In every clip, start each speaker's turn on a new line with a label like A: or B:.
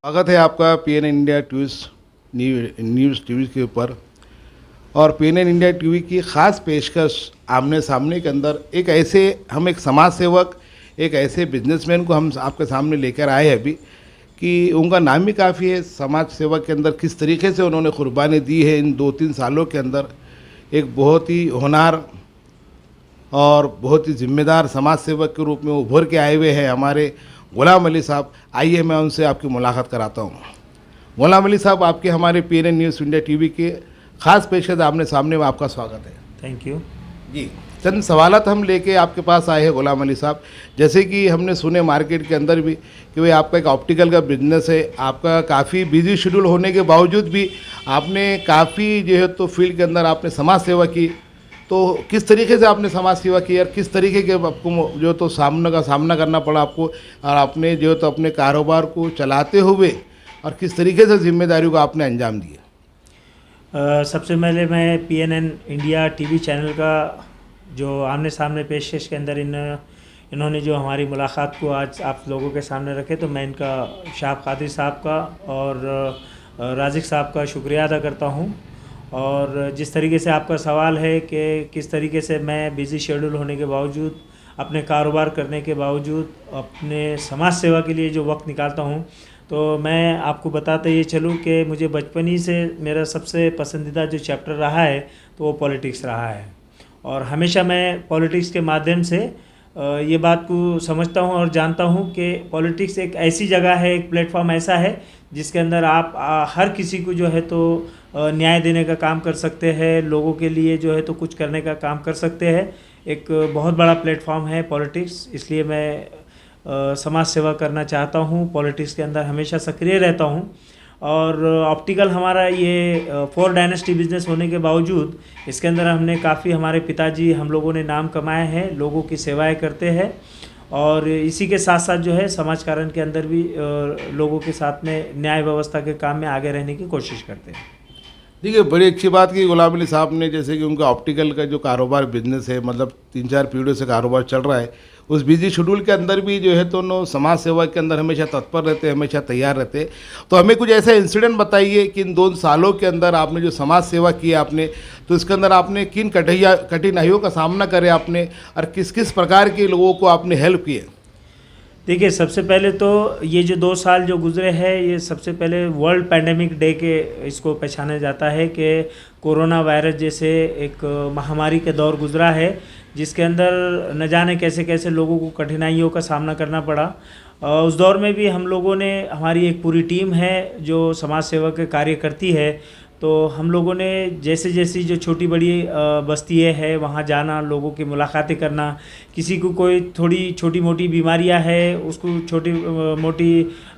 A: स्वागत है आपका पीएन इंडिया न्यूज़ टीवी के ऊपर। और पीएन इंडिया टीवी की ख़ास पेशकश आमने सामने के अंदर हम एक समाज सेवक, एक ऐसे बिजनेसमैन को हम आपके सामने लेकर आए हैं अभी कि उनका नाम ही काफ़ी है समाज सेवा के अंदर। किस तरीके से उन्होंने कुर्बानी दी है इन 2-3 सालों के अंदर। एक बहुत ही होनहार और बहुत ही जिम्मेदार समाज सेवक के रूप में उभर के आए हुए हैं हमारे गुलाम अली साहब। आइए मैं उनसे आपकी मुलाकात कराता हूँ। गुलाम अली साहब, आपके हमारे पीएन न्यूज़ इंडिया टीवी के ख़ास पेशकश आमने सामने में आपका स्वागत है।
B: थैंक यू
A: जी। चंद सवालात हम लेके आपके पास आए हैं गुलाम अली साहब। जैसे कि हमने सुने मार्केट के अंदर भी कि भाई आपका एक ऑप्टिकल का बिजनेस है, आपका काफ़ी बिजी शेड्यूल होने के बावजूद भी आपने काफ़ी जो है तो फील्ड के अंदर आपने समाज सेवा की। तो किस तरीके से आपने समाज सेवा की और किस तरीके के आपको जो तो सामना करना पड़ा आपको, और आपने जो तो अपने कारोबार को चलाते हुए और किस तरीके से जिम्मेदारियों को आपने अंजाम दिया?
B: सबसे पहले मैं पीएनएन इंडिया टीवी चैनल का जो आमने सामने पेशकश के अंदर इन्होंने जो हमारी मुलाकात को आज आप लोगों के सामने रखे, तो मैं इनका शाह कादिर साहब का और राजिक साहब का शुक्रिया अदा करता हूँ। और जिस तरीके से आपका सवाल है कि किस तरीके से मैं बिज़ी शेड्यूल होने के बावजूद, अपने कारोबार करने के बावजूद अपने समाज सेवा के लिए जो वक्त निकालता हूँ, तो मैं आपको बताते ये चलूँ कि मुझे बचपन ही से मेरा सबसे पसंदीदा जो चैप्टर रहा है तो वो पॉलिटिक्स रहा है। और हमेशा मैं पॉलिटिक्स के माध्यम से ये बात को समझता हूँ और जानता हूँ कि पॉलिटिक्स एक ऐसी जगह है, एक प्लेटफॉर्म ऐसा है जिसके अंदर आप हर किसी को जो है तो न्याय देने का काम कर सकते हैं, लोगों के लिए जो है तो कुछ करने का काम कर सकते हैं। एक बहुत बड़ा प्लेटफॉर्म है पॉलिटिक्स, इसलिए मैं समाज सेवा करना चाहता हूँ। पॉलिटिक्स के अंदर हमेशा सक्रिय रहता हूँ। और ऑप्टिकल हमारा ये 4 डायनेस्टी बिजनेस होने के बावजूद इसके अंदर हमने काफ़ी, हमारे पिताजी हम लोगों ने नाम कमाए हैं, लोगों की सेवाएं करते हैं और इसी के साथ साथ जो है समाज कारण के अंदर भी लोगों के साथ में न्याय व्यवस्था के काम में आगे रहने की कोशिश करते हैं।
A: देखिए, बड़ी अच्छी बात की गुलाम अली साहब ने, जैसे कि उनका ऑप्टिकल का जो कारोबार बिजनेस है, मतलब 3-4 पीढ़ियों से कारोबार चल रहा है, उस बिजी शेड्यूल के अंदर भी जो है तो नो समाज सेवा के अंदर हमेशा तत्पर रहते हैं, हमेशा तैयार रहते हैं। तो हमें कुछ ऐसा इंसिडेंट बताइए कि इन 2 सालों के अंदर आपने जो समाज सेवा की आपने, तो इसके अंदर आपने किन कठिनाइयों का सामना करे आपने, और किस किस प्रकार के लोगों को आपने हेल्प किए?
B: देखिए, सबसे पहले तो ये जो 2 साल जो गुजरे हैं, ये सबसे पहले वर्ल्ड पैंडेमिक डे के इसको पहचाना जाता है कि कोरोना वायरस जैसे एक महामारी के दौर गुजरा है, जिसके अंदर न जाने कैसे कैसे लोगों को कठिनाइयों का सामना करना पड़ा। उस दौर में भी हम लोगों ने, हमारी एक पूरी टीम है जो समाज सेवा के कार्य करती है, तो हम लोगों ने जैसे जैसी जो छोटी बड़ी बस्तियाँ है वहाँ जाना, लोगों की मुलाकातें करना, किसी को कोई थोड़ी छोटी मोटी बीमारियाँ है उसको छोटी मोटी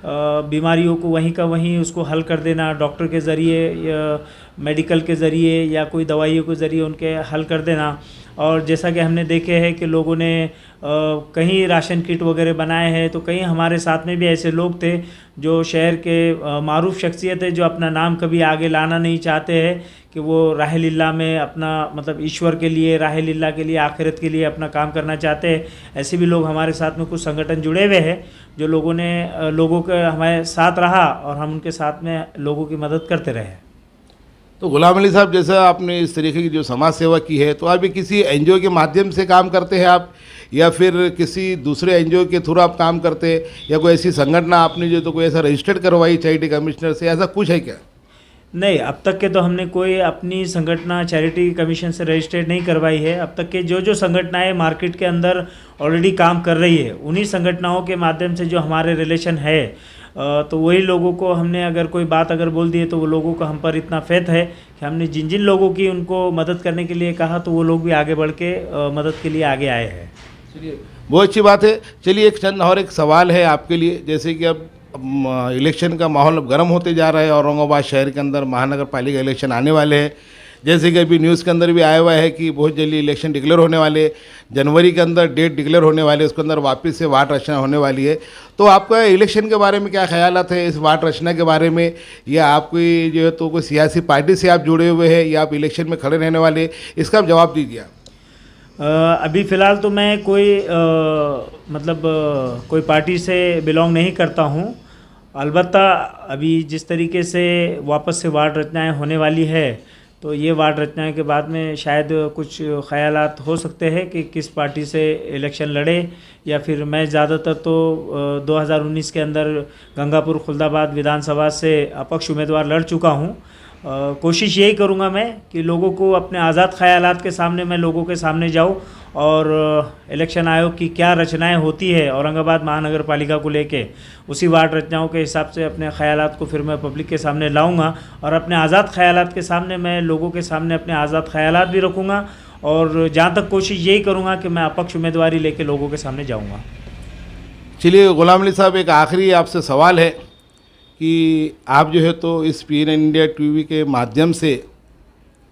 B: बीमारियों को वहीं का वहीं उसको हल कर देना, डॉक्टर के ज़रिए या मेडिकल के ज़रिए या कोई दवाइयों के ज़रिए उनके हल कर देना। और जैसा कि हमने देखे हैं कि लोगों ने कहीं राशन किट वगैरह बनाए हैं, तो कहीं हमारे साथ में भी ऐसे लोग थे जो शहर के मारूफ शख्सियत है, जो अपना नाम कभी आगे लाना नहीं चाहते हैं कि वो राह लिल्लाह में अपना, मतलब ईश्वर के लिए, राह लिल्लाह के लिए, आखिरत के लिए अपना काम करना चाहते हैं। ऐसे भी लोग हमारे साथ में कुछ संगठन जुड़े हुए हैं जो लोगों ने लोगों के हमारे साथ रहा और हम उनके साथ में लोगों की मदद करते रहे।
A: तो गुलाम अली साहब, जैसा आपने इस तरीके की जो समाज सेवा की है, तो आप भी किसी एनजीओ के माध्यम से काम करते हैं आप, या फिर किसी दूसरे एनजीओ के थ्रू आप काम करते हैं, या कोई ऐसी संगठन आपने जो तो कोई ऐसा रजिस्टर्ड करवाई चैरिटी कमिश्नर से, ऐसा कुछ है क्या?
B: नहीं, अब तक के तो हमने कोई अपनी संगठना चैरिटी कमीशन से रजिस्टर्ड नहीं करवाई है। अब तक के जो संगठनाएं मार्केट के अंदर ऑलरेडी काम कर रही है, उन्हीं संगठनाओं के माध्यम से जो हमारे रिलेशन है, तो वही लोगों को हमने अगर कोई बात अगर बोल दी है तो वो लोगों को हम पर इतना फेथ है कि हमने जिन जिन लोगों की उनको मदद करने के लिए कहा, तो वो लोग भी आगे बढ़ के मदद के लिए आगे आए हैं।
A: चलिए, बहुत अच्छी बात है। चलिए, एक सवाल है आपके लिए। जैसे कि अब इलेक्शन का माहौल अब गर्म होते जा रहा है, औरंगाबाद शहर के अंदर महानगर पालिका इलेक्शन आने वाले हैं। जैसे कि अभी न्यूज़ के अंदर भी आया हुआ है कि बहुत जल्दी इलेक्शन डिक्लेयर होने वाले, जनवरी के अंदर डेट डिक्लेयर होने वाली है, उसके अंदर वापस से वार्ड रचना होने वाली है। तो आपका इलेक्शन के बारे में क्या ख्यालात है, इस वार्ड रचना के बारे में, या आपकी जो है तो कोई सियासी पार्टी से आप जुड़े हुए हैं, या आप इलेक्शन में खड़े रहने वाले, इसका आप जवाब दीजिए।
B: अभी फ़िलहाल तो मैं कोई कोई पार्टी से बिलोंग नहीं करता हूँ। अलबत्ता अभी जिस तरीके से वापस से वार्ड रचनाएं होने वाली है, तो ये वार्ड रचनाएं के बाद में शायद कुछ ख्यालात हो सकते हैं कि किस पार्टी से इलेक्शन लड़े, या फिर मैं ज़्यादातर तो 2019 के अंदर गंगापुर खुल्दाबाद विधानसभा से अपक्ष उम्मीदवार लड़ चुका हूँ। कोशिश यही करूँगा मैं कि लोगों को अपने आज़ाद ख्यालात के सामने मैं लोगों के सामने जाऊँ और इलेक्शन आयोग की क्या रचनाएं होती है औरंगाबाद महानगर पालिका को लेके, उसी वार्ड रचनाओं के हिसाब से अपने ख्यालात को फिर मैं पब्लिक के सामने लाऊंगा और अपने आज़ाद ख्यालात के सामने मैं लोगों के सामने अपने आज़ाद ख्यालात भी रखूँगा और जहाँ तक कोशिश यही करूँगा कि मैं अपक्ष उम्मीदवारी लेके लोगों के सामने जाऊँगा।
A: चलिए गुलाम अली साहब, एक आखिरी आपसे सवाल है कि आप जो है तो इस PNN इंडिया TV के माध्यम से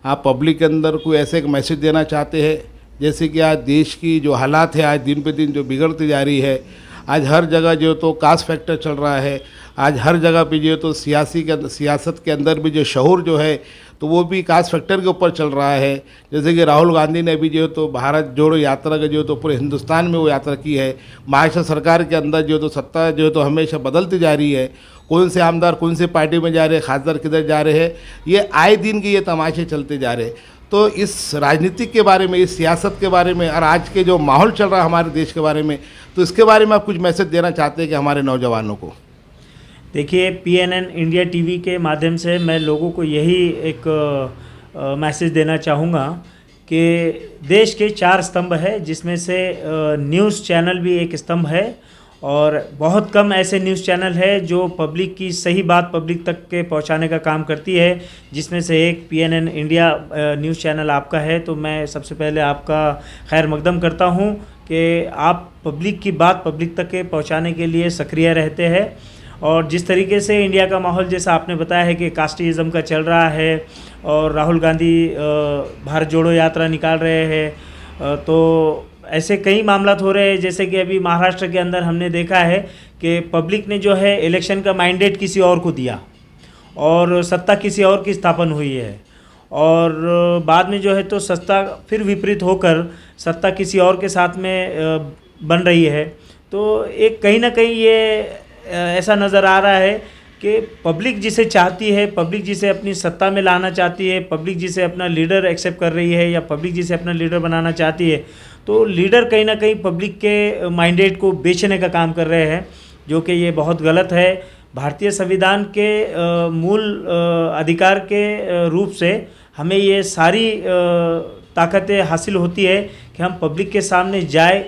A: आप पब्लिक के अंदर कोई ऐसे एक मैसेज देना चाहते हैं, जैसे कि आज देश की जो हालात है आज दिन पे दिन जो बिगड़ती जा रही है, आज हर जगह जो तो कास्ट फैक्टर चल रहा है, आज हर जगह पे जो तो सियासत के अंदर भी जो शऊर जो है तो वो भी कास्ट फैक्टर के ऊपर चल रहा है। जैसे कि राहुल गांधी ने भी जो तो भारत जोड़ो यात्रा का जो तो पूरे हिंदुस्तान में वो यात्रा की है। महाराष्ट्र सरकार के अंदर जो तो सत्ता जो तो हमेशा बदलती जा रही है, कौन से आमदार कौन से पार्टी में जा रहे हैं, खासदार किधर जा रहे हैं, ये आए दिन के ये तमाशे चलते जा रहे हैं। तो इस राजनीतिक के बारे में, इस सियासत के बारे में और आज के जो माहौल चल रहा है हमारे देश के बारे में, तो इसके बारे में आप कुछ मैसेज देना चाहते हैं कि हमारे नौजवानों को?
B: देखिए, PNN इंडिया TV के माध्यम से मैं लोगों को यही एक मैसेज देना चाहूँगा कि देश के 4 स्तंभ है, जिसमें से न्यूज़ चैनल भी एक स्तंभ है और बहुत कम ऐसे न्यूज़ चैनल है जो पब्लिक की सही बात पब्लिक तक के पहुंचाने का काम करती है, जिसमें से एक PNN इंडिया न्यूज़ चैनल आपका है। तो मैं सबसे पहले आपका खैर मकदम करता हूं कि आप पब्लिक की बात पब्लिक तक के पहुंचाने के लिए सक्रिय रहते हैं। और जिस तरीके से इंडिया का माहौल जैसा आपने बताया है कि कास्टिज़म का चल रहा है और राहुल गांधी भारत जोड़ो यात्रा निकाल रहे हैं, तो ऐसे कई मामलात हो रहे हैं। जैसे कि अभी महाराष्ट्र के अंदर हमने देखा है कि पब्लिक ने जो है इलेक्शन का मैंडेट किसी और को दिया और सत्ता किसी और की स्थापन हुई है, और बाद में जो है तो सत्ता फिर विपरीत होकर सत्ता किसी और के साथ में बन रही है। तो एक कहीं ना कहीं ये ऐसा नज़र आ रहा है कि पब्लिक जिसे चाहती है, पब्लिक जिसे अपनी सत्ता में लाना चाहती है, पब्लिक जिसे अपना लीडर एक्सेप्ट कर रही है या पब्लिक जिसे अपना लीडर बनाना चाहती है, तो लीडर कहीं ना कहीं पब्लिक के माइंडेट को बेचने का काम कर रहे हैं, जो कि ये बहुत गलत है। भारतीय संविधान के मूल अधिकार के रूप से हमें ये सारी ताकतें हासिल होती है कि हम पब्लिक के सामने जाए,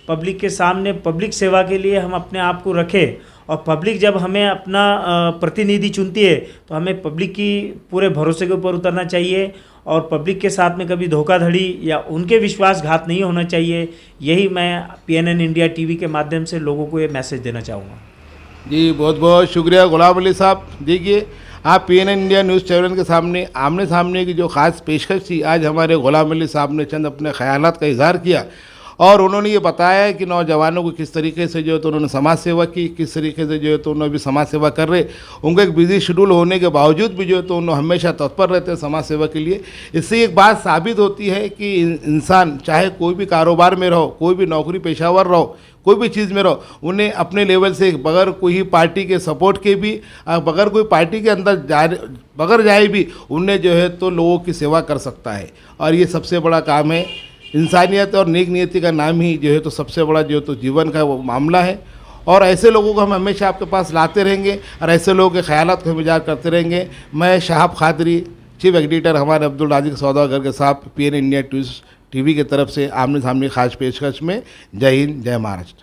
B: पब्लिक के सामने पब्लिक सेवा के लिए हम अपने आप को रखें, और पब्लिक जब हमें अपना प्रतिनिधि चुनती है तो हमें पब्लिक की पूरे भरोसे के ऊपर उतरना चाहिए और पब्लिक के साथ में कभी धोखाधड़ी या उनके विश्वासघात नहीं होना चाहिए। यही मैं PNN इंडिया TV के माध्यम से लोगों को ये मैसेज देना चाहूँगा।
A: जी बहुत बहुत शुक्रिया गुलाम अली साहब। देखिए, आप PNN इंडिया न्यूज़ चैनल के सामने आमने सामने की जो ख़ास पेशकश थी, आज हमारे गुलाम अली साहब ने चंद अपने ख़यालात का इजहार किया और उन्होंने ये बताया कि नौजवानों को किस तरीके से जो है तो उन्होंने समाज सेवा की, किस तरीके से जो है तो उन्होंने भी समाज सेवा कर रहे। उनको एक बिजी शेड्यूल होने के बावजूद भी जो है तो उन्होंने हमेशा तत्पर रहते हैं समाज सेवा के लिए। इससे एक बात साबित होती है कि इंसान चाहे कोई भी कारोबार में रहो, कोई भी नौकरी पेशावर रहो, कोई भी चीज़ में रहो, उन्हें अपने लेवल से बगैर कोई पार्टी के सपोर्ट के भी, बगैर कोई पार्टी के अंदर बगैर जाए भी उन्हें जो है तो लोगों की सेवा कर सकता है। और ये सबसे बड़ा काम है। इंसानियत और नेक नियति का नाम ही जो है तो सबसे बड़ा जो तो जीवन का वो मामला है। और ऐसे लोगों को हम हमेशा आपके पास लाते रहेंगे और ऐसे लोगों के ख्यालात को हम इजागर करते रहेंगे। मैं शहाब खादरी, चीफ एडिटर हमारे अब्दुल राज़िक सौदागर के साथ PNN इंडिया TV की तरफ से आमने सामने खास पेशकश में। जय हिंद, जय महाराष्ट्र।